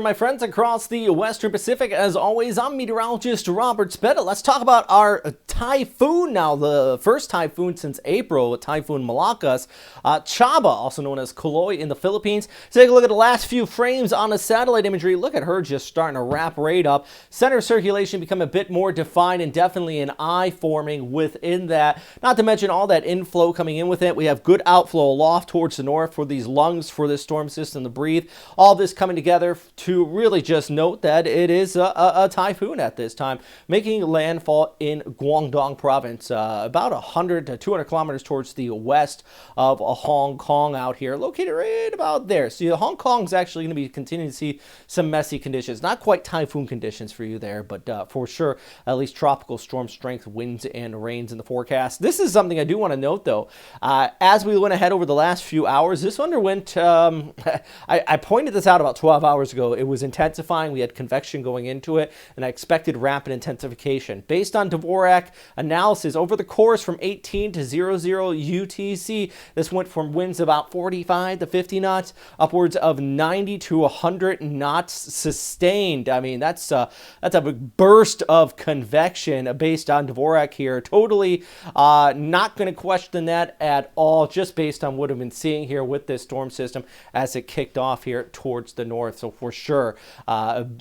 My friends across the Western Pacific, as always, I'm meteorologist Robert Spetta. Let's talk about our typhoon now, the first typhoon since April, Typhoon Malakas. Chaba, also known as Caloy in the Philippines. Take a look at the last few frames on the satellite imagery. Look at her just starting to wrap right up. Center circulation become a bit more defined and definitely an eye forming within that. Not to mention all that inflow coming in with it. We have good outflow aloft towards the north for these lungs for this storm system to breathe. All this coming together to really just note that it is a typhoon at this time, making landfall in Guangdong province, about 100 to 200 kilometers towards the west of Hong Kong out here, located right about there. So Hong Kong is actually going to be continuing to see some messy conditions. Not quite typhoon conditions for you there, but for sure, at least tropical storm strength winds and rains in the forecast. This is something I do want to note, though. As we went ahead over the last few hours, this underwent, I pointed this out about 12 hours ago. It was intensifying. We had convection going into it, and I expected rapid intensification. Based on Dvorak analysis, over the course from 18 to 00 UTC, this went from winds about 45 to 50 knots, upwards of 90 to 100 knots sustained. I mean, that's a big burst of convection based on Dvorak here. Totally not going to question that at all, just based on what I've been seeing here with this storm system as it kicked off here towards the north. So for sure,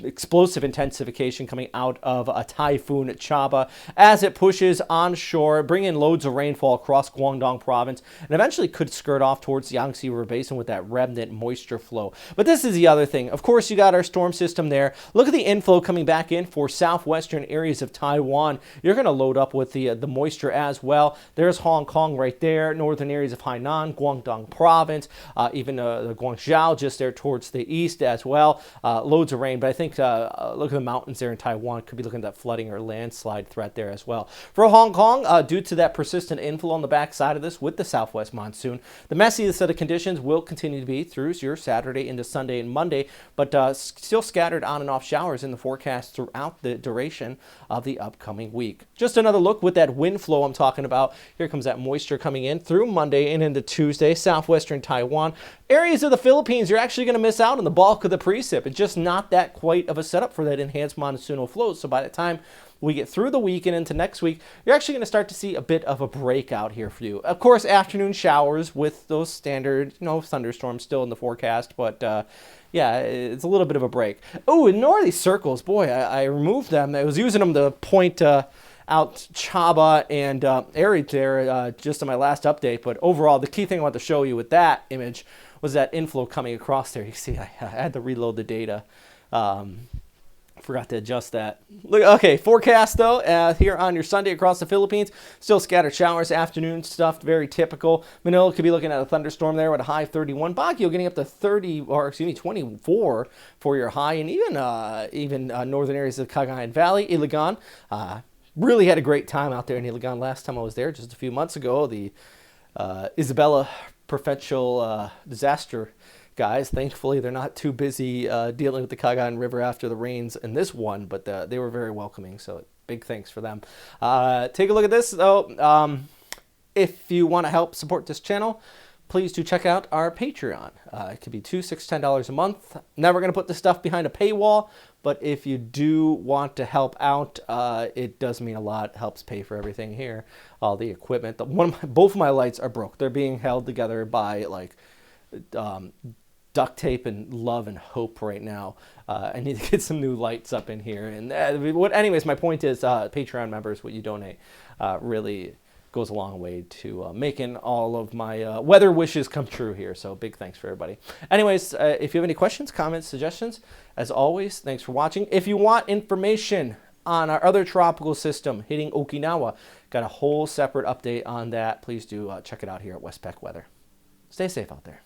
explosive intensification coming out of a Typhoon Chaba as it pushes onshore, bringing loads of rainfall across Guangdong province, and eventually could skirt off towards the Yangtze River Basin with that remnant moisture flow. But this is the other thing. Of course, you got our storm system there. Look at the inflow coming back in for southwestern areas of Taiwan. You're going to load up with the moisture as well. There's Hong Kong right there, northern areas of Hainan, Guangdong province, even the Guangzhou just there towards the east as well. Loads of rain, but I think look at the mountains there in Taiwan. Could be looking at that flooding or landslide threat there as well. For Hong Kong, due to that persistent inflow on the backside of this with the southwest monsoon, the messiest set of conditions will continue to be through your Saturday into Sunday and Monday, but still scattered on and off showers in the forecast throughout the duration of the upcoming week. Just another look with that wind flow I'm talking about. Here comes that moisture coming in through Monday and into Tuesday, southwestern Taiwan. Areas of the Philippines, you're actually going to miss out on the bulk of the precip. It's just not that quite of a setup for that enhanced monsoonal flow. So by the time we get through the week and into next week, you're actually going to start to see a bit of a breakout here for you. Of course, afternoon showers with those standard, thunderstorms still in the forecast, but yeah, it's a little bit of a break. Oh, and northerly circles, boy, I removed them. I was using them to point out Chaba and Arid there just in my last update, but overall, the key thing I want to show you with that image was that inflow coming across there. You see, I had to reload the data. Forgot to adjust that. Look, okay, forecast though, here on your Sunday across the Philippines, still scattered showers, afternoon stuff, very typical. Manila could be looking at a thunderstorm there with a high 31. Baguio getting up to 24 for your high, and even northern areas of Cagayan Valley, Iligan. Really had a great time out there in Iligan last time I was there, just a few months ago. The Isabella Prefectural disaster guys, thankfully they're not too busy dealing with the Cagayan River after the rains in this one, but they were very welcoming, so big thanks for them. Take a look at this though. If you want to help support this channel, please do check out our Patreon. It could be $2, $6, $10 a month. Never going to put this stuff behind a paywall, but if you do want to help out, it does mean a lot. It helps pay for everything here, all the equipment. Both of my lights are broke. They're being held together by like duct tape and love and hope right now. I need to get some new lights up in here. And anyways, my point is Patreon members, what you donate really goes a long way to making all of my weather wishes come true here. So big thanks for everybody. Anyways, if you have any questions, comments, suggestions, as always, thanks for watching. If you want information on our other tropical system hitting Okinawa, got a whole separate update on that. Please do check it out here at Westpac Weather. Stay safe out there.